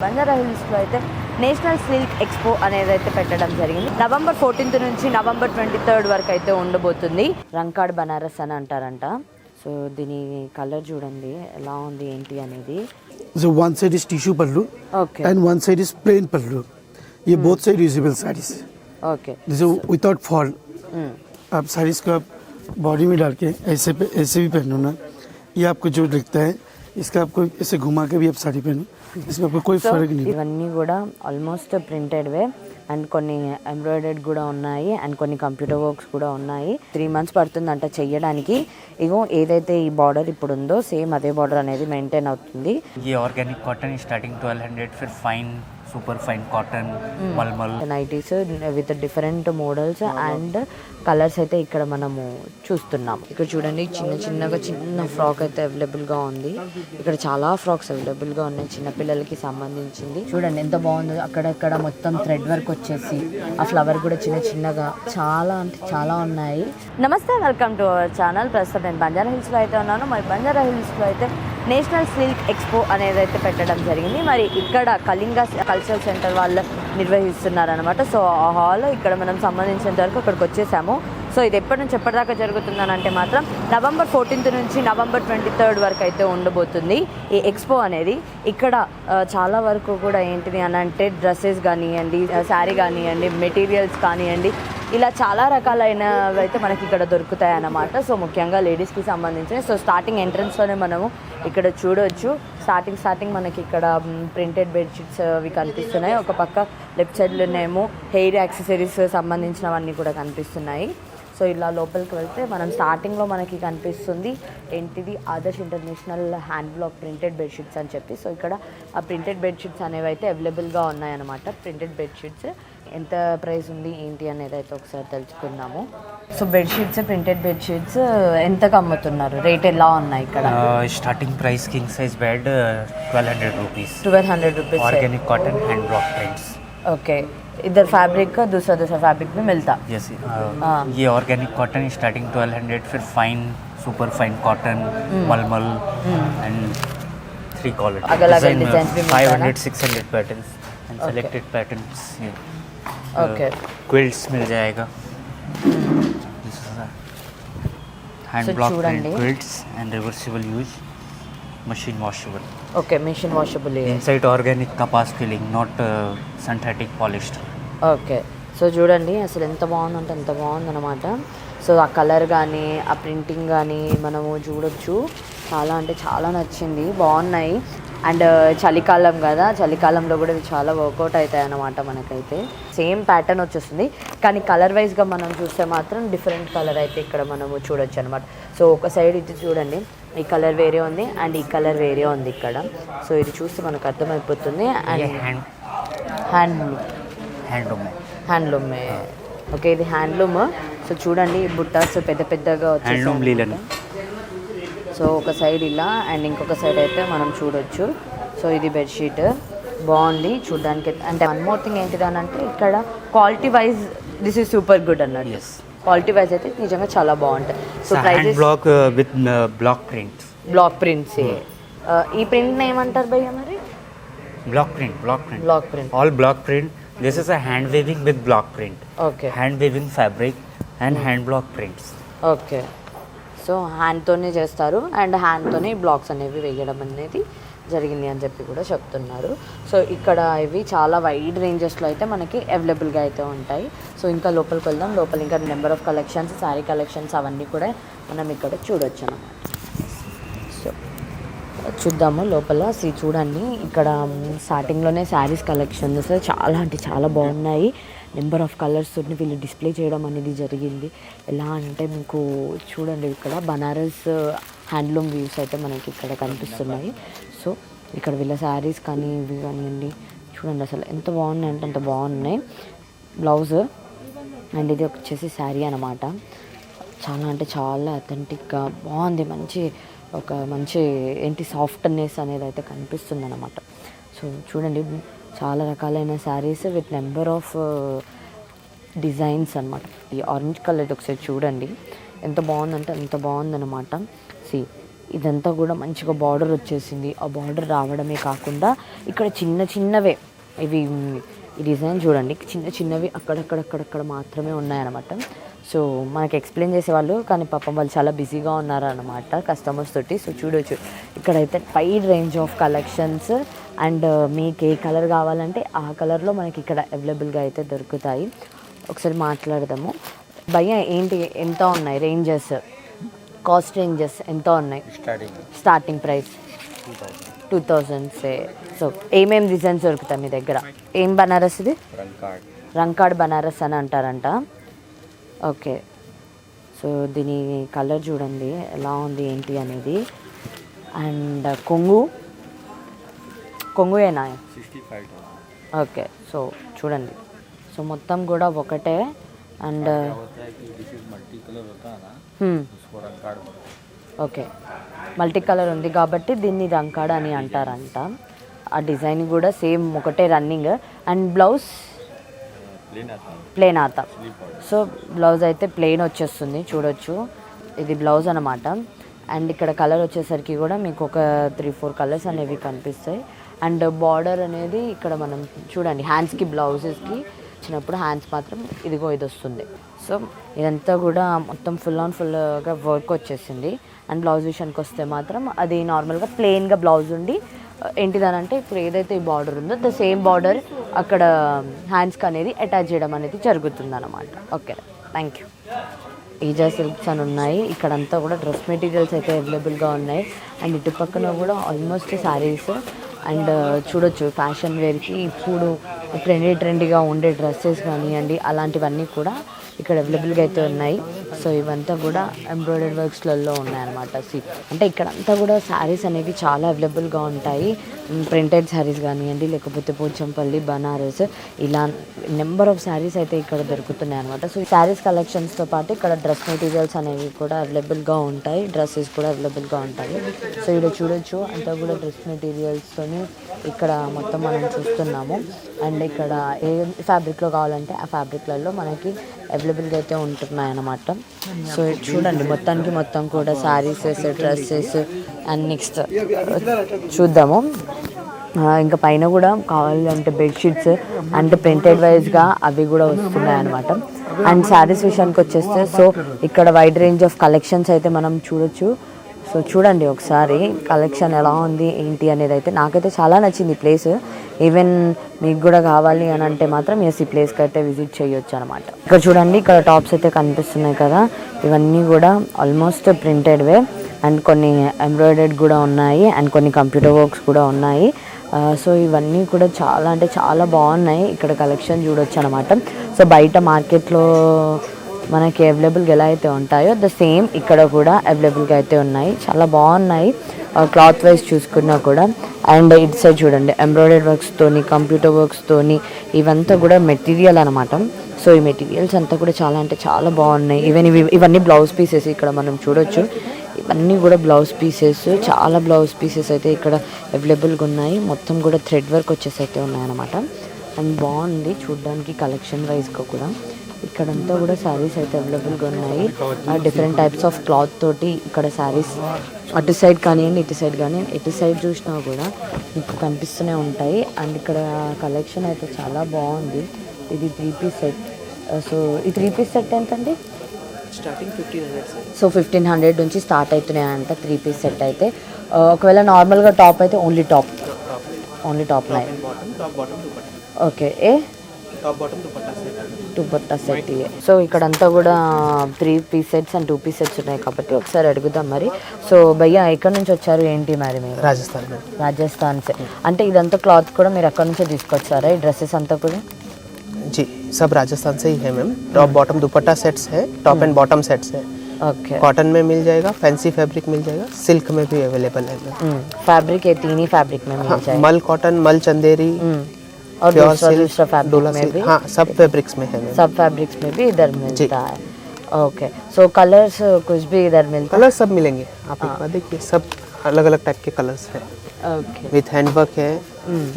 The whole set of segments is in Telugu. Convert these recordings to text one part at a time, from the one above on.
బంజారా హిల్స్లో అయితే నేషనల్ సిల్క్ ఎక్స్పో అనేది అయితే పెట్టడం జరిగింది. November 14th నుంచి November 23rd వరకు అయితే ఉండబోతుంది. రంకాడ్ బనారస్ అని అంటారంట. సో దీని కలర్ చూడండి ఎలా ఉంది ఏంటి అనేది. So one side is tissue pallu, Okay. and one side is plain pallu. ये both side usable sarees. Okay. This is without fall. आप sarees को आप बॉडी में डाल के ऐसे भी पहनो ना, ये आपको जो दिखता है इसका आपको ऐसे घुमा के भी आप साड़ी पहनो, इसमें आपको कोई फर्क नहीं. ఇవన్నీ కూడా ఆల్మోస్ట్ ప్రింటెడ్ వే అండ్ కొన్ని ఎంబ్రాయిడర్డ్ కూడా ఉన్నాయి అండ్ కొన్ని కంప్యూటర్ వర్క్స్ కూడా ఉన్నాయి. 3 months పడుతుందంట చెయ్యడానికి. ఇగో ఏదైతే ఈ బార్డర్ ఇప్పుడు ఉందో సేమ్ అదే బార్డర్ అనేది మెయింటైన్ అవుతుంది. ये ऑर्गेनिक कॉटन स्टार्टिंग 1200, फिर फाइन सुपर फाइन कॉटन मलमल nighties with different models and colours అయితే ఇక్కడ మనము చూస్తున్నాం. ఇక్కడ చూడండి చిన్న ఫ్రాక్ అయితే అవైలబుల్గా ఉంది. ఇక్కడ చాలా ఫ్రాక్స్ అవైలబుల్గా ఉన్నాయి చిన్నపిల్లలకి సంబంధించింది. చూడండి ఎంత బాగుందో, అక్కడక్కడ మొత్తం థ్రెడ్ వర్క్ వచ్చేసి ఆ ఫ్లవర్ కూడా చిన్నగా చాలా అంటే చాలా ఉన్నాయి. నమస్తే, వెల్కమ్ టు అవర్ ఛానల్. ప్రస్తుతం నేను బంజారా హిల్స్లో అయితే ఉన్నాను. మరి బంజారా హిల్స్లో అయితే నేషనల్ సిల్క్ ఎక్స్పో అనేది అయితే పెట్టడం జరిగింది. మరి ఇక్కడ కళింగ కల్చరల్ సెంటర్ వాళ్ళు నిర్వహిస్తున్నారనమాట. సో ఆ హాల్ ఇక్కడ మనం సంబంధించినంత వరకు అక్కడికి వచ్చేసాము. సో ఇది ఎప్పటి నుంచి ఎప్పటిదాకా జరుగుతుందనంటే మాత్రం November 14th నుంచి November 23rd వరకు అయితే ఉండబోతుంది ఈ ఎక్స్పో అనేది. ఇక్కడ చాలా వరకు కూడా ఏంటిది అని అంటే డ్రెస్సెస్ కానివ్వండి, శారీ కానివ్వండి, మెటీరియల్స్ కానివ్వండి, ఇలా చాలా రకాలైనవి అయితే మనకి ఇక్కడ దొరుకుతాయి అన్నమాట. సో ముఖ్యంగా లేడీస్కి సంబంధించిన సో స్టార్టింగ్ ఎంట్రన్స్లోనే మనము ఇక్కడ చూడవచ్చు. స్టార్టింగ్ మనకి ఇక్కడ ప్రింటెడ్ బెడ్షీట్స్ అవి కనిపిస్తున్నాయి. ఒక పక్క లెఫ్ట్ సైడ్లోనేమో హెయిర్ యాక్సెసరీస్ సంబంధించినవన్నీ కూడా కనిపిస్తున్నాయి. సో ఇలా లోపలికి వెళ్తే మనం స్టార్టింగ్లో మనకి కనిపిస్తుంది ఏంటిది Adarsh international hand block printed bedsheets అని చెప్పి. సో ఇక్కడ ఆ ప్రింటెడ్ బెడ్షీట్స్ అనేవి అయితే అవైలబుల్గా ఉన్నాయన్నమాట. ప్రింటెడ్ బెడ్షీట్స్ ఎంత ప్రైస్ ఉంది ఏంటి అనేది అయితే ఒకసారి తెలుసుకుందాము. సో బెడ్షీట్స్ ప్రింటెడ్ బెడ్షీట్స్ ఎంతకు అమ్ముతున్నారు, రేట్ ఎలా ఉన్నాయి ఇక్కడ? Starting price king size bed 1200 rupees. 1200 rupees organic cotton hand block prints. Okay. इधर फैब्रिक का दूसरा फैब्रिक में मिलता. यस, ये ऑर्गेनिक कॉटन स्टार्टिंग 1200, फिर फाइन सुपर फाइन कॉटन मलमल एंड 3 क्वालिटी अलग-अलग डिजाइन भी मिलता है ना? 500 600 patterns and selected patterns. Okay. Quilts मिल जाएगा, hand block print quilts and reversible use, machine washable. Okay, machine washable है. इनसाइड ऑर्गेनिक कपास feeling, not synthetic polyester. Okay. So చూడండి అసలు ఎంత బాగుందంటే అంత బాగుందన్నమాట. సో ఆ కలర్ కానీ ఆ ప్రింటింగ్ కానీ మనము చూడొచ్చు. చాలా అంటే చాలా నచ్చింది, బాగున్నాయి. అండ్ చలికాలం కదా, చలికాలంలో కూడా ఇవి చాలా వర్కౌట్ అవుతాయి అన్నమాట. మనకైతే సేమ్ ప్యాటర్న్ వచ్చేస్తుంది కానీ కలర్ వైజ్గా మనం చూస్తే మాత్రం డిఫరెంట్ కలర్ అయితే ఇక్కడ మనము చూడొచ్చు అనమాట. సో ఒక సైడ్ ఇది చూడండి, ఈ కలర్ వేరే ఉంది అండ్ ఈ కలర్ వేరే ఉంది ఇక్కడ. సో ఇది చూస్తే మనకు అర్థమైపోతుంది. అండ్ హ్యాండ్లూమ్ ఓకే, ఇది హ్యాండ్లూమ్. సో చూడండి బుట్టాస్ పెద్దగా వచ్చేసి. సో ఒక సైడ్ ఇలా అండ్ ఇంకొక సైడ్ అయితే మనం చూడొచ్చు. సో ఇది బెడ్షీట్ బాగుంది చూడడానికి. అంటే వన్ మోర్ థింగ్ ఏంటిది అని అంటే ఇక్కడ quality wise this is super good అన్నట్టు. క్వాలిటీ వైజ్ అయితే నిజంగా చాలా బాగుంటుంది. So price black with black prints. ఈ ప్రింట్ ఏమంటారు భయ్య మరి? Black print all black print. This is a hand weaving with block print. Okay. Hand weaving fabric and hand block prints. Okay. So హ్యాండ్తోనే చేస్తారు అండ్ హ్యాండ్తోనే బ్లాక్స్ అనేవి వేయడం అనేది జరిగింది అని చెప్పి కూడా చెప్తున్నారు. సో ఇక్కడ ఇవి చాలా వైడ్ రేంజెస్లో అయితే మనకి అవైలబుల్గా అయితే ఉంటాయి. సో ఇంకా లోపలికి వెళ్దాం. లోపల ఇంకా number of collections, sari collections అవన్నీ కూడా మనం ఇక్కడ చూడొచ్చు అన్నమాట. సో చూద్దాము లోపల. చూడండి ఇక్కడ స్టార్టింగ్లోనే శారీస్ కలెక్షన్స్ చాలా అంటే చాలా బాగున్నాయి. నెంబర్ ఆఫ్ కలర్స్ వీళ్ళు డిస్ప్లే చేయడం అనేది జరిగింది. ఎలా అంటే మీకు చూడండి ఇక్కడ బనారస్ హ్యాండ్లూమ్ వ్యూస్ అయితే మనకి ఇక్కడ కనిపిస్తున్నాయి. సో ఇక్కడ వీళ్ళ శారీస్ కానీ ఇవి కానివ్వండి చూడండి అసలు ఎంత బాగున్నాయి అంటే అంత బాగున్నాయి. బ్లౌజ్ అండ్ ఇది వచ్చేసి శారీ అనమాట. చాలా అంటే చాలా అథెంటిక్గా బాగుంది. మంచి ఏంటి సాఫ్ట్నెస్ అనేది అయితే కనిపిస్తుంది అనమాట. సో చూడండి చాలా రకాలైన saris with number of designs అనమాట. ఈ ఆరెంజ్ కలర్ ఒకసారి చూడండి ఎంత బాగుందంటే అంత బాగుందన్నమాట. సి ఇదంతా కూడా మంచిగా బార్డర్ వచ్చేసింది. ఆ బార్డర్ రావడమే కాకుండా ఇక్కడ చిన్న చిన్నవే ఇవి ఈ డిజైన్ చూడండి, చిన్న చిన్నవి అక్కడక్కడ మాత్రమే ఉన్నాయన్నమాట. సో మనకి ఎక్స్ప్లెయిన్ చేసేవాళ్ళు, కానీ పాపం వాళ్ళు చాలా బిజీగా ఉన్నారన్నమాట కస్టమర్స్ తోటి. సో చూడొచ్చు ఇక్కడైతే wide range of collections, and మీకు ఏ కలర్ కావాలంటే ఆ కలర్లో మనకి ఇక్కడ అవైలబుల్గా అయితే దొరుకుతాయి. ఒకసారి మాట్లాడదాము. భయ్య ఏంటి ఎంత ఉన్నాయి రేంజెస్, కాస్ట్ రేంజెస్ ఎంత ఉన్నాయి? Starting price 2000. సో ఏమేమి డిజైన్స్ దొరుకుతాయి మీ దగ్గర? ఏం బనారస్ ఇది? రంకాడ్ బనారస్ అని అంటారంట. ఓకే, సో దీని కలర్ చూడండి ఎలా ఉంది ఏంటి అనేది. అండ్ కొంగు ఏనా? 65. ఓకే, సో చూడండి, సో మొత్తం కూడా ఒకటే. అండ్ ఓకే, మల్టీ కలర్ ఉంది కాబట్టి దీన్ని రంకాడ అని అంటారంట. ఆ డిజైన్ కూడా సేమ్ ఒకటే రన్నింగ్. అండ్ బ్లౌజ్ ప్లెయిన్ ఆత. సో బ్లౌజ్ అయితే ప్లెయిన్ వచ్చేస్తుంది, చూడొచ్చు ఇది బ్లౌజ్ అనమాట. అండ్ ఇక్కడ కలర్ వచ్చేసరికి కూడా మీకు ఒక 3-4 కలర్స్ అనేవి కనిపిస్తాయి. అండ్ బార్డర్ అనేది ఇక్కడ మనం చూడండి హ్యాండ్స్కి బ్లౌజెస్కి వచ్చినప్పుడు హ్యాండ్స్ మాత్రం ఇదిగో ఇది వస్తుంది. సో ఇదంతా కూడా మొత్తం ఫుల్గా వర్క్ వచ్చేసింది. అండ్ బ్లౌజ్ విషయానికి వస్తే మాత్రం అది నార్మల్గా ప్లెయిన్గా బ్లౌజ్ ఉండి ఏంటిదనంటే ఇప్పుడు ఏదైతే ఈ బార్డర్ ఉందో ద సేమ్ బార్డర్ అక్కడ హ్యాండ్స్కి అనేది అటాచ్ చేయడం అనేది జరుగుతుంది అన్నమాట. Okay, thank you. ఈజా సిల్క్స్ అని ఉన్నాయి. ఇక్కడంతా కూడా డ్రెస్ మెటీరియల్స్ అయితే అవైలబుల్గా ఉన్నాయి. అండ్ ఇటు పక్కన కూడా ఆల్మోస్ట్ శారీస్. అండ్ చూడొచ్చు ఫ్యాషన్ వేర్కి ఇప్పుడు ట్రెండీగా ఉండే డ్రెస్సెస్ కానివ్వండి అలాంటివన్నీ కూడా ఇక్కడ అవైలబుల్గా అయితే ఉన్నాయి. సో ఇవంతా కూడా ఎంబ్రాయిడరీ వర్క్స్లలో ఉన్నాయన్నమాట. అంటే ఇక్కడంతా కూడా శారీస్ అనేవి చాలా అవైలబుల్గా ఉంటాయి. ప్రింటెడ్ శారీస్ కానివ్వండి, లేకపోతే పోచంపల్లి, బనారస్, ఇలా నెంబర్ ఆఫ్ శారీస్ అయితే ఇక్కడ దొరుకుతున్నాయి అనమాట. సో ఈ శారీస్ కలెక్షన్స్తో పాటు ఇక్కడ డ్రెస్ మెటీరియల్స్ అనేవి కూడా అవైలబుల్గా ఉంటాయి, డ్రెస్సెస్ కూడా అవైలబుల్గా ఉంటాయి. సో ఇక్కడ చూడొచ్చు అంతా కూడా డ్రెస్ మెటీరియల్స్తోని ఇక్కడ మొత్తం మనం చూస్తున్నాము. అండ్ ఇక్కడ ఏ ఫ్యాబ్రిక్లో కావాలంటే ఆ ఫ్యాబ్రిక్లలో మనకి అవైలబుల్గా అయితే ఉంటున్నాయి అన్నమాట. సో చూడండి మొత్తం కూడా శారీస్, డ్రెస్సెస్ అండ్ నెక్స్ట్ చూద్దాము. ఇంకా పైన కూడా కావాలంటే బెడ్షీట్స్ అంటే ప్రింటెడ్ వైజ్గా అవి కూడా వస్తున్నాయి అనమాట. అండ్ శారీస్ విషయానికి వచ్చేస్తే సో ఇక్కడ వైడ్ రేంజ్ ఆఫ్ కలెక్షన్స్ అయితే మనం చూడొచ్చు. సో చూడండి ఒకసారి కలెక్షన్ ఎలా ఉంది ఏంటి అనేది అయితే నాకైతే చాలా నచ్చింది ఈ ప్లేస్. ఈవెన్ మీకు కూడా కావాలి అని అంటే మాత్రం ఈ ప్లేస్కి అయితే విజిట్ చేయొచ్చు అనమాట. ఇక్కడ చూడండి ఇక్కడ టాప్స్ అయితే కనిపిస్తున్నాయి కదా, ఇవన్నీ కూడా ఆల్మోస్ట్ ప్రింటెడ్వే. అండ్ కొన్ని ఎంబ్రాయిడర్డ్ కూడా ఉన్నాయి అండ్ కొన్ని కంప్యూటర్ వర్క్స్ కూడా ఉన్నాయి. సో ఇవన్నీ కూడా చాలా అంటే చాలా బాగున్నాయి. ఇక్కడ కలెక్షన్ చూడొచ్చు అనమాట. సో బయట మార్కెట్లో మనకి అవైలబుల్గా ఎలా అయితే ఉంటాయో ద సేమ్ ఇక్కడ కూడా అవైలబుల్గా అయితే ఉన్నాయి. చాలా బాగున్నాయి క్లాత్ వైజ్ చూసుకున్నా కూడా. అండ్ ఇటు సైడ్ చూడండి ఎంబ్రాయిడరీ వర్క్స్తోని, కంప్యూటర్ వర్క్స్తోని, ఇవంతా కూడా మెటీరియల్ అనమాట. సో ఈ మెటీరియల్స్ అంతా కూడా చాలా అంటే చాలా బాగున్నాయి. ఈవెన్ ఇవన్నీ బ్లౌజ్ పీసెస్ ఇక్కడ మనం చూడొచ్చు. ఇవన్నీ కూడా బ్లౌజ్ పీసెస్, చాలా బ్లౌజ్ పీసెస్ అయితే ఇక్కడ అవైలబుల్గా ఉన్నాయి. మొత్తం కూడా థ్రెడ్ వర్క్ వచ్చేసి అయితే ఉన్నాయన్నమాట. అండ్ బాగుంది చూడడానికి కలెక్షన్ వైజ్గా కూడా. ఇక్కడంతా కూడా శారీస్ అయితే అవైలబుల్గా ఉన్నాయి. డిఫరెంట్ టైప్స్ ఆఫ్ క్లాత్ తోటి ఇక్కడ శారీస్ అటు సైడ్ కానివ్వండి ఇటు సైడ్ కానివ్వండి ఎటు సైడ్ చూసినా కూడా మీకు కనిపిస్తూనే ఉంటాయి. అండ్ ఇక్కడ కలెక్షన్ అయితే చాలా బాగుంది. ఇది 3 పీస్ సెట్. సో ఈ 3 పీస్ సెట్ ఎంతండి? స్టార్టింగ్ 1500. సో 1500 నుంచి స్టార్ట్ అవుతున్నాయంట 3 పీస్ సెట్ అయితే. ఒకవేళ నార్మల్గా టాప్ అయితే only top nine. Okay, dupatta set. So ఇక్కడంతా కూడా 3 piece sets and 2 piece sets ఉన్నాయి కాబట్టి ఒకసారి అడుగుదాం మరి. సో భయ్యా ఎక్కడి నుంచి వచ్చారు ఏంటి మరి మీరు? రాజస్థాన్ సే. అంటే ఇదంతా క్లాత్ కూడా మీరు ఎక్కడి నుంచో తీసుకొచ్చారా ఈ డ్రెస్సెస్ అంతా కూడా? जी सब राजस्थान से ही है मैम. टॉप बॉटम दुपट्टा सेट्स है, टॉप एंड बॉटम सेट्स है. ओके, कॉटन में मिल जाएगा, फैंसी फैब्रिक मिल जाएगा, सिल्क में भी अवेलेबल है मैम. फैब्रिक है 3 ही फैब्रिक में मिल जाएगा. मल कॉटन, मल चंदेरी और दूसरा फैब्रिक में भी. हाँ, सब फैब्रिक्स में है मैम. सब फैब्रिक्स में भी इधर मिलता है. ओके, सो कलर्स कुछ भी इधर मिलता है? कलर सब मिलेंगे. आप एक बार देखिए, सब अलग अलग टाइप के कलर्स है. ओके, विथ हैंडवर्क है,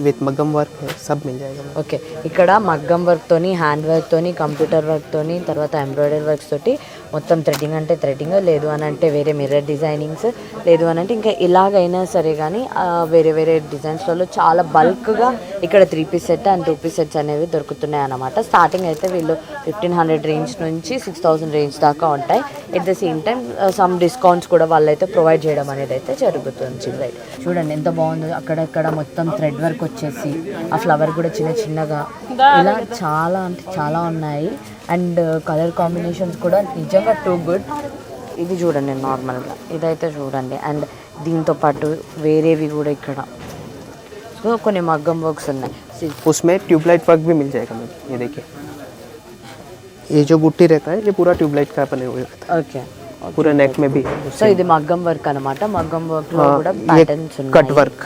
विथ मगम वर्क है, सब मिल जाएगा मैम। ఓకే ఇక్కడ మగ్గం వర్క్తోని హ్యాండ్ వర్క్తోని కంప్యూటర్ వర్క్తోని తర్వాత ఎంబ్రాయిడరీ వర్క్స్ తోటి మొత్తం థ్రెడ్డింగ్ అంటే థ్రెడ్డింగ్, లేదు అని అంటే వేరే మిర్రర్ డిజైనింగ్స్, లేదు అని అంటే ఇంకా ఇలాగైనా సరే కానీ వేరే వేరే డిజైన్స్లలో చాలా బల్క్గా ఇక్కడ 3 piece set and 2 piece sets అనేవి దొరుకుతున్నాయి అన్నమాట. స్టార్టింగ్ అయితే వీళ్ళు 1500 రేంజ్ నుంచి 6000 రేంజ్ దాకా ఉంటాయి. At the same time some discounts కూడా వాళ్ళైతే ప్రొవైడ్ చేయడం అనేది అయితే జరుగుతుంది. రైట్, చూడండి ఎంత బాగుందో, అక్కడక్కడ మొత్తం థ్రెడ్ వర్క్ వచ్చేసి ఆ ఫ్లవర్ కూడా చిన్న చిన్నగా ఇలా చాలా అంటే చాలా ఉన్నాయి. అండ్ కలర్ కాంబినేషన్స్ కూడా నిజంగా టూ గుడ్. ఇది చూడండి నార్మల్గా, ఇదైతే చూడండి. అండ్ దీంతో పాటు వేరేవి కూడా ఇక్కడ సో కొన్ని మగ్గం వర్క్స్ ఉన్నాయి. उसमें ट्यूबलाइट वर्क भी मिल जाएगा मैम। ये देखिए, ये जो बुट्टी रहता है ये पूरा ट्यूबलाइट का बने हुए रहता ఓకే, है, पूरा नेक में भी है। సో ఇది మగ్గం వర్క్ అనమాట. మగ్గం వర్క్ లో हाँ, కూడా ये ప్యాటర్న్స్ कट ఉన్నాయి. वर्क,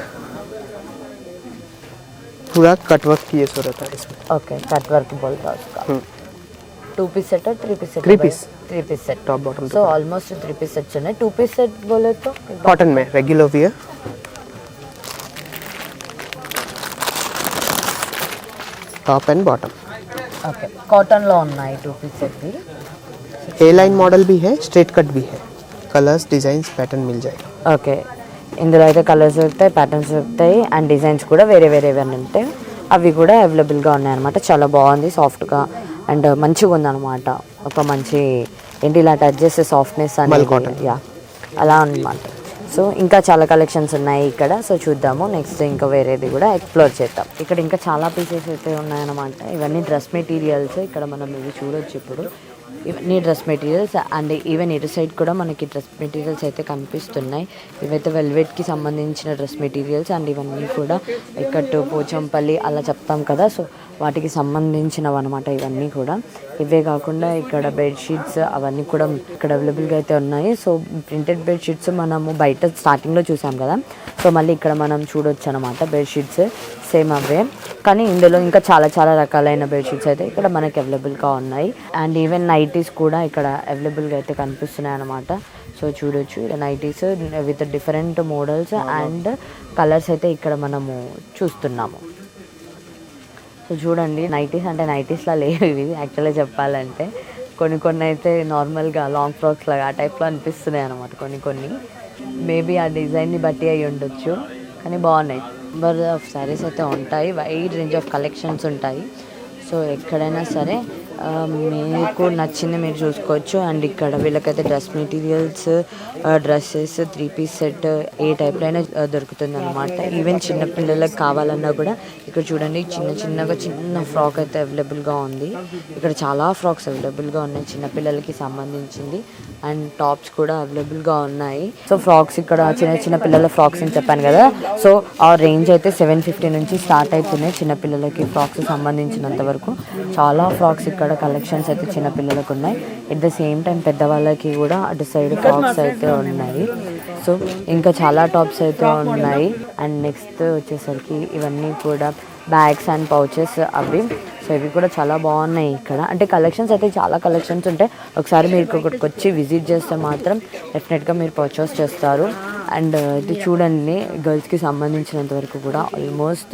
पूरा कट वर्क किए सो रहता है इसमें। ఓకే, కట్ వర్క్ बोलता है उसका. 2 पीस सेट और 3 piece set? 3 piece, 3 piece set, top bottom so almost 3 piece sets ఉన్నాయి. 2 పీస్ సెట్ बोले तो कॉटन में regular wear, top and bottom. Okay, cotton లో ఉన్నాయి 2 piece set. A line model भी है, स्ट्रेट कट भी है, कलर्स डिजाइन्स पैटर्न मिल जाएगा। ఓకే, ఇందులో అయితే కలర్స్ దొరుకుతాయి, ప్యాటర్న్స్ దొరుకుతాయి అండ్ డిజైన్స్ కూడా వేరే వేరేవి ఉంటాయి. అవి కూడా అవైలబుల్గా ఉన్నాయన్నమాట. చాలా బాగుంది, సాఫ్ట్గా అండ్ మంచిగా ఉందన్నమాట. ఒక మంచి ఏంటి ఇలా టచ్ చేసే సాఫ్ట్నెస్ అనేది, యా అలా అన్నమాట. సో ఇంకా చాలా కలెక్షన్స్ ఉన్నాయి ఇక్కడ. సో చూద్దాము నెక్స్ట్ ఇంకా వేరేది కూడా ఎక్స్ప్లోర్ చేద్దాం. ఇక్కడ ఇంకా చాలా పీసెస్ అయితే ఉన్నాయన్నమాట. ఇవన్నీ డ్రెస్ మెటీరియల్స్. ఇక్కడ మనం ఇవి చూడొచ్చు. ఇప్పుడు ఇవన్నీ డ్రెస్ మెటీరియల్స్ అండ్ ఈవెన్ ఇటు సైడ్ కూడా మనకి డ్రెస్ మెటీరియల్స్ అయితే కనిపిస్తున్నాయి. ఇవైతే వెల్వెట్కి సంబంధించిన డ్రెస్ మెటీరియల్స్ అండ్ ఇవన్నీ కూడా ఇక్కట్టు పోచంపల్లి అలా చెప్తాం కదా, సో వాటికి సంబంధించినవి అనమాట ఇవన్నీ కూడా. ఇవే కాకుండా ఇక్కడ బెడ్షీట్స్ అవన్నీ కూడా ఇక్కడ అవైలబుల్గా అయితే ఉన్నాయి. సో ప్రింటెడ్ బెడ్షీట్స్ మనము బయట స్టార్టింగ్లో చూసాం కదా, సో మళ్ళీ ఇక్కడ మనం చూడొచ్చు అనమాట. బెడ్షీట్స్ సేమ్ అవే, కానీ ఇందులో ఇంకా చాలా చాలా రకాలైన బెడ్షీట్స్ అయితే ఇక్కడ మనకి అవైలబుల్గా ఉన్నాయి. అండ్ ఈవెన్ నైటీస్ కూడా ఇక్కడ అవైలబుల్గా అయితే కనిపిస్తున్నాయి అనమాట. సో చూడొచ్చు ఇక్కడ nighties with different models and colours అయితే ఇక్కడ మనము చూస్తున్నాము. సో చూడండి, నైటీస్ అంటే నైటీస్లా లేవు ఇవి యాక్చువల్గా చెప్పాలంటే. కొన్ని అయితే నార్మల్గా లాంగ్ ఫ్రాక్స్ లాగా ఆ టైప్లో అనిపిస్తున్నాయి అనమాట. కొన్ని మేబీ ఆ డిజైన్ని బట్టి అయి ఉండొచ్చు, కానీ బాగున్నాయి. నెంబర్ ఆఫ్ శారీస్ అయితే ఉంటాయి, వైడ్ రేంజ్ ఆఫ్ కలెక్షన్స్ ఉంటాయి. సో ఎక్కడైనా సరే మీకు నచ్చింది మీరు చూసుకోవచ్చు. అండ్ ఇక్కడ వీళ్ళకైతే dress materials, dresses, 3 piece set ఏ టైప్లో అయినా దొరుకుతుంది అనమాట. ఈవెన్ చిన్నపిల్లలకు కావాలన్నా కూడా ఇక్కడ చూడండి చిన్న ఫ్రాక్ అయితే అవైలబుల్గా ఉంది. ఇక్కడ చాలా ఫ్రాక్స్ అవైలబుల్గా ఉన్నాయి చిన్నపిల్లలకి సంబంధించింది. అండ్ టాప్స్ కూడా అవైలబుల్గా ఉన్నాయి. సో ఫ్రాక్స్ ఇక్కడ చిన్న పిల్లల ఫ్రాక్స్ అని చెప్పాను కదా, సో ఆ రేంజ్ అయితే 750 నుంచి స్టార్ట్ అవుతున్నాయి చిన్నపిల్లలకి ఫ్రాక్స్ సంబంధించినంత వరకు. చాలా ఫ్రాక్స్ ఇక్కడ కలెక్షన్స్ అయితే చిన్నపిల్లలకు ఉన్నాయి. ఎట్ ద సేమ్ టైం పెద్దవాళ్ళకి కూడా అటు సైడ్ ఫ్రాక్స్ అయితే ఉన్నాయి. సో ఇంకా చాలా టాప్స్ అయితే ఉన్నాయి. అండ్ నెక్స్ట్ వచ్చేసరికి ఇవన్నీ కూడా బ్యాగ్స్ అండ్ పౌచెస్ అవి. సో ఇవి కూడా చాలా బాగున్నాయి ఇక్కడ. అంటే కలెక్షన్స్ అయితే చాలా కలెక్షన్స్ ఉంటాయి. ఒకసారి మీరు ఇక్కడికి వచ్చి విజిట్ చేస్తే మాత్రం డెఫినెట్గా మీరు పర్చేస్ చేస్తారు. అండ్ ఇది చూడండి, గర్ల్స్కి సంబంధించినంత వరకు కూడా ఆల్మోస్ట్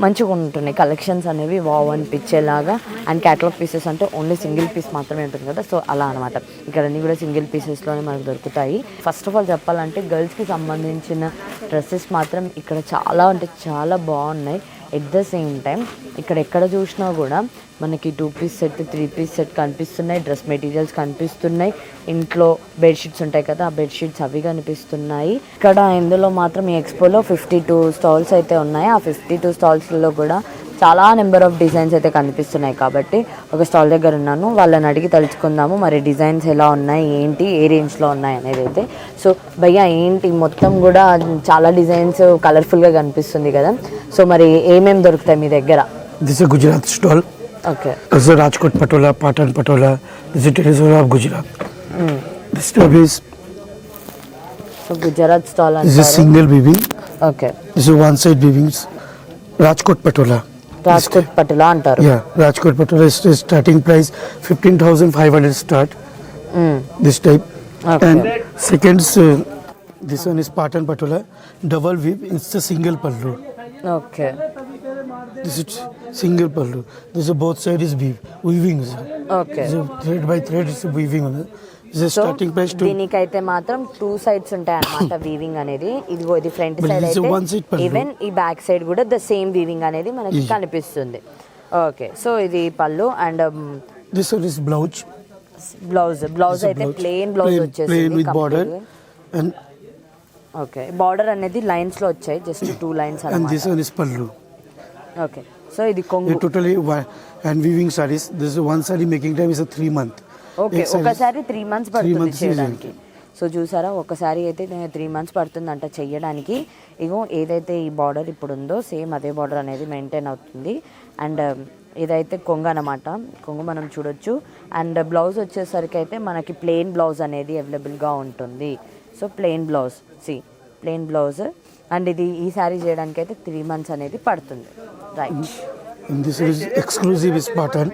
మంచిగా ఉంటున్నాయి కలెక్షన్స్ అనేవి, వావ్ అనిపించేలాగా. అండ్ క్యాటలాగ్ పీసెస్ అంటే ఓన్లీ సింగిల్ పీస్ మాత్రమే ఉంటుంది కదా, సో అలా అనమాట. ఇక్కడ అన్నీ కూడా సింగిల్ పీసెస్లోనే మనకు దొరుకుతాయి. ఫస్ట్ ఆఫ్ ఆల్ చెప్పాలంటే గర్ల్స్కి సంబంధించిన డ్రెస్సెస్ మాత్రం ఇక్కడ చాలా అంటే చాలా బాగున్నాయి. ఎట్ ద సేమ్ టైం ఇక్కడ ఎక్కడ చూసినా కూడా మనకి 2 పీస్ సెట్, 3 పీస్ సెట్ కనిపిస్తున్నాయి. డ్రెస్ మెటీరియల్స్ కనిపిస్తున్నాయి. ఇంట్లో బెడ్షీట్స్ ఉంటాయి కదా, ఆ బెడ్షీట్స్ అవి కనిపిస్తున్నాయి. ఇక్కడ ఇందులో మాత్రం ఈ ఎక్స్పోలో 52 స్టాల్స్ అయితే ఉన్నాయి. ఆ 52 స్టాల్స్లో కూడా చాలా నెంబర్ ఆఫ్ డిజైన్స్ అయితే కనిపిస్తున్నాయి. కాబట్టి ఒక స్టాల్ దగ్గర ఉన్నాను, వాళ్ళని అడిగి తెలుసుకుందాము మరి డిజైన్స్ ఎలా ఉన్నాయి, ఏంటి, ఏ రేంజ్లో ఉన్నాయి అనేది అయితే. సో భయ్యా ఏంటి మొత్తం కూడా చాలా డిజైన్స్ కలర్ఫుల్గా కనిపిస్తుంది కదా, సో మరి ఏమేమి దొరుకుతాయి మీ దగ్గర? This is Gujarat stall. Okay, This is Rajkot Patola, Patan Patola. This is traditional of Gujarat. This type is so Gujarat stall this is అంటారు. single weaving. Okay, This is one side weavings. Rajkot Patola. Rajkot Patola అంటారు. Yeah, Rajkot Patola is starting price 15,500 start. This type. Okay. And second, this one is Patan Patola, double weave. It's a single pallu. Okay This is single pallu. This is both side is weaving. Okay This is thread by thread is weaving. This is so starting price to దీనికైతే మాత్రం 2 సైడ్స్ ఉంటాయి అన్నమాట వీవింగ్ అనేది. ఇదిగో ఇది front But side this is అయితే one side పళ్ళు. ఈవెన్ ఈ బ్యాక్ సైడ్ కూడా ద సేమ్ వీవింగ్ అనేది మనకి కనిపిస్తుంది. ఓకే సో ఇది పళ్ళు and this one is blouse. Blouse అయితే ప్లెయిన్ బ్లౌజ్ వచ్చేసింది plain with border and okay border అనేది లైన్స్ లో వచ్చాయి, జస్ట్ 2 లైన్స్ this అన్నమాట. one is pallu. Okay so ఇది కొంగు. It totally and weaving sarees. This is one saree making time is a 3 month. Okay एक saree- ఒకసారి 3 మంత్స్ పడుతుంది months చేయడానికి. సో చూసారా ఒకసారి అయితే 3 మంత్స్ పడుతుందంట చెయ్యడానికి. ఇగో ఏదైతే ఈ బార్డర్ ఇప్పుడు ఉందో సేమ్ అదే బార్డర్ అనేది మెయింటైన్ అవుతుంది. అండ్ ఇదైతే కొంగు అనమాట, కొంగు మనం చూడొచ్చు. అండ్ బ్లౌజ్ వచ్చేసరికి అయితే మనకి ప్లెయిన్ బ్లౌజ్ అనేది అవైలబుల్గా ఉంటుంది. So plain blouse plain blouse and ఇది ఈ శారీ చేయడానికి అయితే 3 మంత్స్ అనేది పడుతుంది. Right And this is exclusive is pattern.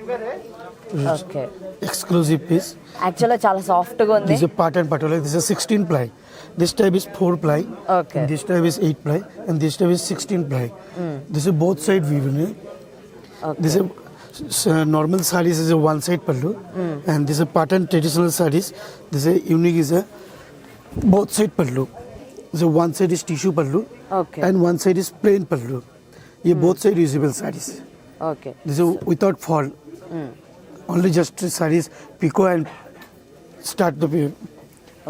Okay Exclusive piece. యాక్చువల్గా చాలా సాఫ్ట్గా ఉంది. This is pattern patola. This is 16 ply. This type is 4 ply. Okay. And this type is 8 ply. And this type is 16 ply. This is both side weaving. Okay. This is normal sarees is a one side pallu. And this is pattern traditional sarees. This is unique is a both side pallu. So one side is tissue pallu. Okay. And one side is plain pallu. ये both side usable sarees. Okay This is without fall. Only just sarees pico and start the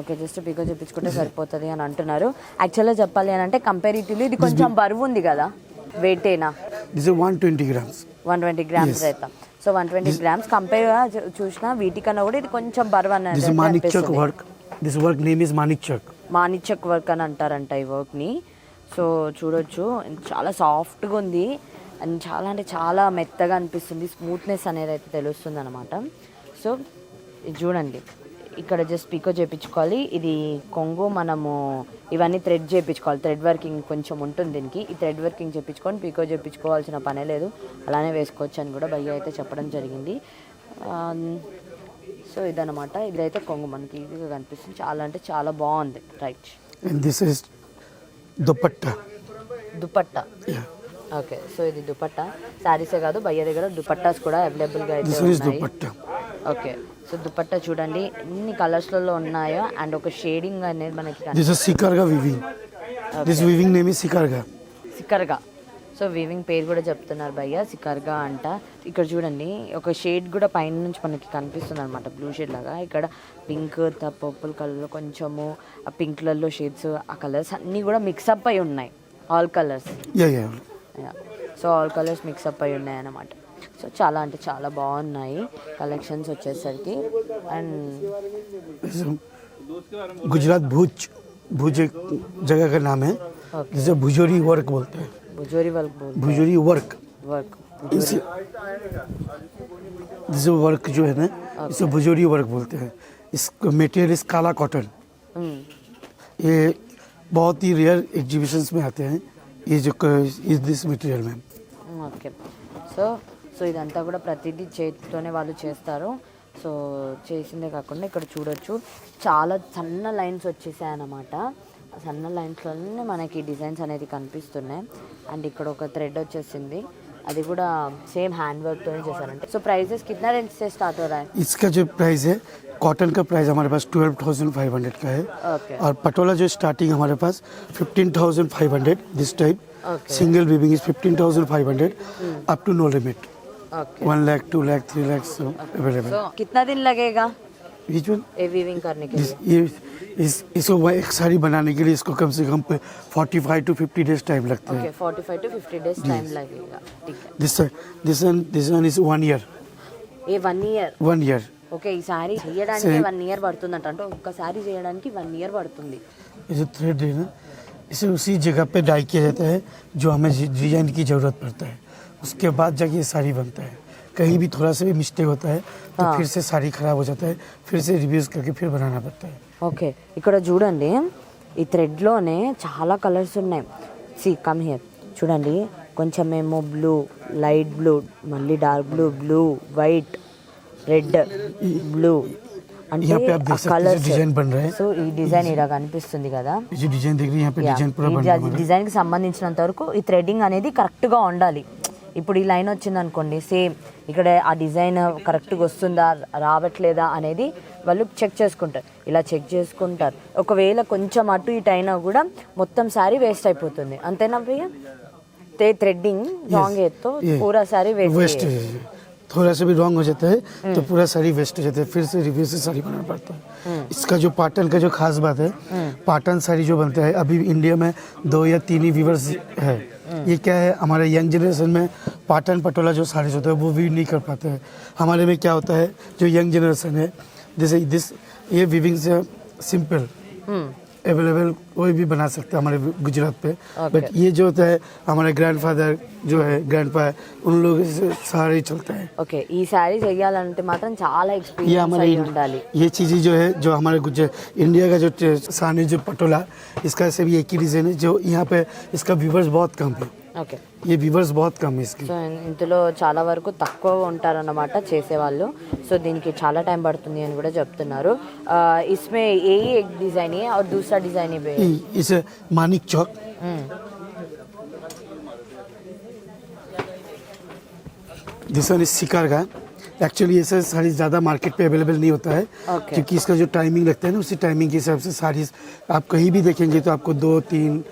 okay just pico చెప్పించుకుంటే సరిపోతుంది అని అంటున్నారు. యాక్చువల్గా చెప్పాలి అని అంటే కంపారిటివ్లీ ఇది కొంచెం బరువు ఉంది కదా, వెయిటేనా? This is 120 grams. 120 గ్రామ్స్ అయితే. సో 120 గ్రామ్స్ కంపేర్గా చూసినా వీటికన్నా కూడా ఇది కొంచెం బరువు This is Manik Chak work. This work name is Manik Chak. Manichak work అని అంటారంట ఈ వర్క్ని. సో చూడొచ్చు చాలా సాఫ్ట్గా ఉంది అండ్ చాలా అంటే చాలా మెత్తగా అనిపిస్తుంది, స్మూత్నెస్ అనేది అయితే తెలుస్తుంది అనమాట. సో ఇది చూడండి ఇక్కడ జస్ట్ పికో చేయించుకోవాలి. ఇది కొంగు మనము ఇవన్నీ థ్రెడ్ చేయించుకోవాలి, థ్రెడ్ వర్కింగ్ కొంచెం ఉంటుంది దీనికి. ఈ థ్రెడ్ వర్కింగ్ చేయించుకొని పికో చేయించుకోవాల్సిన పనే లేదు, అలానే వేసుకోవచ్చు అని కూడా భయ్య అయితే చెప్పడం జరిగింది. సో ఇదనమాట, ఇదైతే కొంగు మనకి ఈజీగా కనిపిస్తుంది, చాలా అంటే చాలా బాగుంది. Right And this is dupatta. Dupatta. Yeah. Okay so ఇది దుపట్టా శారీసే కాదు భయ్య దగ్గర దుపట్టాస్ కూడా అవైలబుల్గా అయితే This one is ఉన్నాయి. dupatta. ఓకే సో దుపట్టా చూడండి ఎన్ని కలర్స్లలో ఉన్నాయో అండ్ ఒక షేడింగ్ అనేది మనకి This is Sikarga weaving. This weaving name is Sikarga. Sikarga. So weaving పేరు కూడా చెప్తున్నారు భయ్య, సిక్కర్గా అంట. ఇక్కడ చూడండి ఒక షేడ్ కూడా పైన నుంచి మనకి కనిపిస్తుంది అనమాట, బ్లూ షేడ్ లాగా. ఇక్కడ పింక్ పర్పుల్ కలర్లో కొంచెము ఆ పింక్లలో షేడ్స్, ఆ కలర్స్ అన్నీ కూడా మిక్సప్ అయి ఉన్నాయి, all colours. Yeah. So all colours mix up అయి ఉన్నాయి అన్నమాట. సో చాలా అంటే చాలా బాగున్నాయి కలెక్షన్స్ వచ్చేసరికి. And This is Gujarat Bhuj. Bhuj एक जगह का नाम है. जिसे भुजोरी वर्क बोलते हैं. భుజోరి వర్క్ भुजोरी वर्क. వర్క్ जिसे वर्क जो है ना इसे भुजोरी वर्क बोलते हैं. इस मटेरियल इस काला कॉटन. ये बहुत ही रेयर एग्जीबिशंस में आते हैं ये जो इस दिस मटेरियल में. ఓకే సో ఇదంతా కూడా ప్రతిదీ చేతితోనే వాళ్ళు చేస్తారు. సో చేసిందే కాకుండా ఇక్కడ చూడొచ్చు చాలా సన్న లైన్స్ వచ్చేసాయి అన్నమాట. సన్న లైన్స్లోనే మనకి డిజైన్స్ అనేది కనిపిస్తున్నాయి. అండ్ ఇక్కడ ఒక థ్రెడ్ వచ్చేసింది, అది కూడా సేమ్ హ్యాండ్ వర్క్తోనే చేశారంటే. సో ప్రైజెస్ कितना रेंज से स्टार्ट हो रहा है? इसका जो प्राइस है कॉटन का प्राइस हमारे पास 12,500 का है. ओके और पटोला जो स्टार्टिंग हमारे पास 15,500 this type. Okay. Single weaving is 15,500 up to no limit. Okay 1 lakh 2 lakh 3 lakh available. So कितना दिन लगेगा विजुअल ये वीविंग करने के लिए? ये इसको एक साड़ी बनाने के लिए इसको कम से कम 45 to 50 डेज टाइम लगता है. ओके 45 to 50 डेज टाइम लगेगा. ठीक है. This one is 1 year. ये 1 ईयर. 1 ईयर. ఓకే ఈ సారీ చేయడానికి 1 ఇయర్ పడుతుందంట, అంటే ఒక్క సారీ చేయడానికి 1 ఇయర్ పడుతుంది. ये जो थ्रेड है ना इसे उसी जगह पे डाई किया जाता है जो हमें डिजाइन की ज़रूरत पड़ता है, उसके बाद जाके ये साड़ी बनता है. कहीं भी थोड़ा सा भी मिस्टेक होता है तो फिर से साड़ी खराब हो जाता है, फिर से रिव्यूज करके फिर बनाना पड़ता है. ఓకే ఇక్కడ చూడండి ఈ థ్రెడ్లోనే చాలా కలర్స్ ఉన్నాయి. సి కమ్ హియర్ చూడండి, కొంచెం ఏమో బ్లూ, లైట్ బ్లూ, మళ్ళీ dark blue, blue, white, red, blue, यहाँ पे आप देख सकते हैं जो डिजाइन बन रहा है సో ఈ డిజైన్ ఇలా కనిపిస్తుంది కదా, ये जो डिजाइन देख रही है यहाँ पे डिजाइन पूरा बन रहा है డిజైన్ కి సంబంధించినంత వరకు ఈ థ్రెడ్డింగ్ అనేది కరెక్ట్ గా ఉండాలి. ఇప్పుడు ఈ లైన్ వచ్చింది అనుకోండి, సేమ్ ఇక్కడ ఆ డిజైన్ కరెక్ట్గా వస్తుందా రావట్లేదా అనేది వాళ్ళు చెక్ చేసుకుంటారు. ఇలా చెక్ చేసుకుంటారు. ఒకవేళ కొంచెం అటు ఇటు అయినా కూడా మొత్తం శారీ వేస్ట్ అయిపోతుంది. అంతేనా భయ్య? थ्रेडिंग रॉन्ग है तो पूरा साड़ी वेस्ट है. थोड़ा सा भी रॉन्ग हो जाता है तो पूरा साड़ी वेस्ट हो जाता है, फिर से रिव्यू से साड़ी बनाना पड़ता है. इसका जो पाटन का जो खास बात है, पाटन साड़ी जो बनता है अभी इंडिया में 2 या 3 ही वीवर्स है. ये क्या है, हमारे यंग जनरेशन में पाटन पटोला जो साड़ी होता है वो वीव नहीं कर पाते हैं. हमारे में क्या होता है, जो यंग जनरेशन है जैसे ये वीविंग से सिंपल अवेलेबल कोई भी बना सकता है हमारे गुजरात पे. बट ये जो होता है हमारे ग्रैंडफादर जो है ग्रैंडपा है उन लोगों से सारे चलता है. ఓకే, ఈ సారీ చేయాలంటే మాత్రం చాలా ये ఎక్స్పీరియన్స్ हमारे అయి ఉండాలి. ये चीज़ें जो है जो हमारे इंडिया का जो सानी जो पटोला इसका से भी एक ही रीज़न है जो यहाँ पे इसका व्यूवर्स बहुत कम है. ఓకే, ये व्यूवर्स बहुत कम है इसके. సో ఇందులో చాలా వరకు తక్కువ ఉంటారన్నమాట చేసేవాళ్ళు. సో దీనికి చాలా టైం పడుతుంది అని కూడా చెప్తున్నారు. इसमें यही एक डिजाइन है और दूसरा डिजाइन है. इसे मानिक चौक दिस वन इज शिकार का. एक्चुअली ऐसा साड़ी ज़्यादा मार्केट पे अवेलेबल नहीं होता है क्योंकि इसका जो टाइमिंग लगता है ना उसी टाइमिंग के हिसाब से साड़ी आप कहीं भी देखेंगे तो आपको 2-3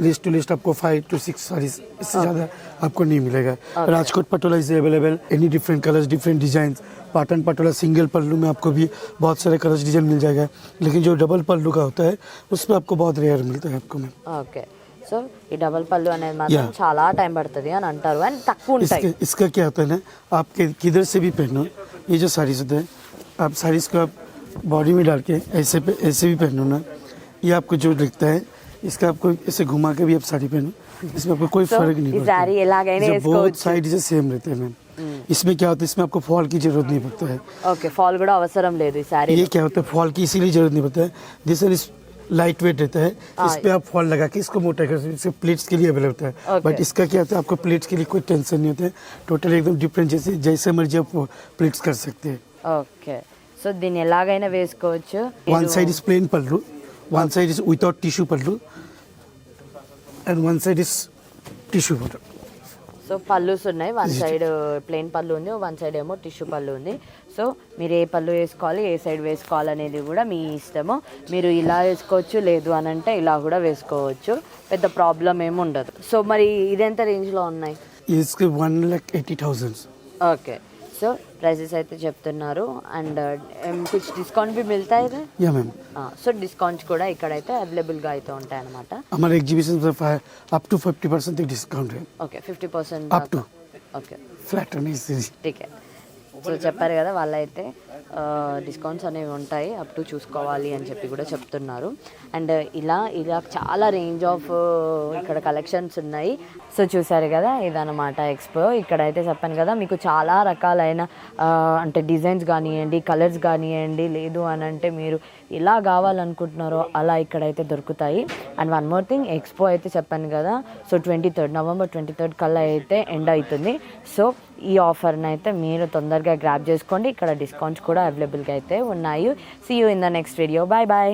लिस्ट टू लिस्ट आपको 5 to 6 साड़ीज, इससे ज़्यादा आपको नहीं मिलेगा. Rajkot Patola is available any different colours different design. Patan Patola single pallu में आपको भी बहुत सारे कलर्स डिजाइन मिल जाएगा, लेकिन जो डबल पल्लू का होता है उसमें आपको बहुत रेयर मिलता है आपको मैम. ఓకే, సో ఈ డబల్ పళ్ళు అనేది మాత్రం చాలా టైం పడుతుంది అని అంటారు అండ్ తక్కువ ఉంటాయి. इसका क्या होता है ना, आप किधर से भी पहनो ये जो साड़ीज होते हैं आप साड़ीज को आप बॉडी में डाल के ऐसे भी पहनो ना, ये आपको जो दिखता है इसका आपको ऐसे घुमा के भी आप साड़ी पहनो, इसमें आपको कोई फर्क नहीं ఈ సారీ ఎలాగైనా पड़ता. बहुत వేసుకోవచ్చు. साइड से सेम रहते हैं मैम. इसमें क्या होता है, इसमें आपको फॉल की जरूरत नहीं पड़ता है. ఓకే, ఫాల్ కూడా అవసరం లేదు ఈ సారీ. ये क्या होता है, फॉल की इसीलिए जरूरत नहीं पड़ता है. This one is light weight रहता है, इस पे आप फॉल लगा के इसको मोटा कर सकते हैं. प्लेट्स के लिए अवेलेबल होता है. बट इसका क्या होता है, आपको प्लेट्स के लिए कोई टेंशन नहीं होता है. टोटल एकदम डिफरेंट, जैसे मर्जी आप प्लेट्स कर सकते हैं. ఓకే, సో దీన్ని ఎలాగైనా వేసుకోవచ్చు. One side is plain pallu, one side is without tissue pallu and one side is tissue photo. So pallus ఉన్నాయి, వన్ సైడ్ ప్లెయిన్ పళ్ళు ఉంది, వన్ సైడ్ ఏమో టిష్యూ పళ్ళు ఉంది. సో మీరు ఏ పళ్ళు వేసుకోవాలి ఏ సైడ్ వేసుకోవాలి అనేది కూడా మీ ఇష్టము. మీరు ఇలా వేసుకోవచ్చు, లేదు అని అంటే ఇలా కూడా వేసుకోవచ్చు, పెద్ద ప్రాబ్లం ఏమి ఉండదు. సో మరి ఇదెంత రేంజ్లో ఉన్నాయి? इसके 1,80,000. ఓకే, సో ప్రైసెస్ అయితే చెప్తున్నారు అండ్ కుछ డిస్కౌంట్ भी मिलता है इधर. या मैम, సో డిస్కౌంట్స్ కూడా ఇక్కడైతే అవైలబుల్గా అయితే ఉంటాయి అన్నమాట. हमारे एग्जीबिशन में अप टू 50% तक डिस्काउंट है. Okay, 50% up to okay, flat नहीं सीरीज. టీకే. సో చెప్పారు కదా వాళ్ళైతే డిస్కౌంట్స్ అనేవి ఉంటాయి, అప్ టు చూసుకోవాలి అని చెప్పి కూడా చెప్తున్నారు. అండ్ ఇలా చాలా రేంజ్ ఆఫ్ ఇక్కడ కలెక్షన్స్ ఉన్నాయి. సో చూసారు కదా, ఇదన్నమాట ఎక్స్పో. ఇక్కడైతే చెప్పాను కదా మీకు చాలా రకాలైన అంటే డిజైన్స్ కానివ్వండి, కలర్స్ కానివ్వండి, లేదు అని అంటే మీరు ఎలా కావాలనుకుంటున్నారో అలా ఇక్కడైతే దొరుకుతాయి. And one more thing, expo అయితే చెప్పాను కదా, సో November 23rd కల్లా అయితే ఎండ్ అవుతుంది. సో ఈ ఆఫర్ని అయితే మీరు తొందరగా గ్రాబ్ చేసుకోండి. ఇక్కడ డిస్కౌంట్స్ కూడా అవైలబుల్గా అయితే ఉన్నాయి. See you in the next video. Bye bye.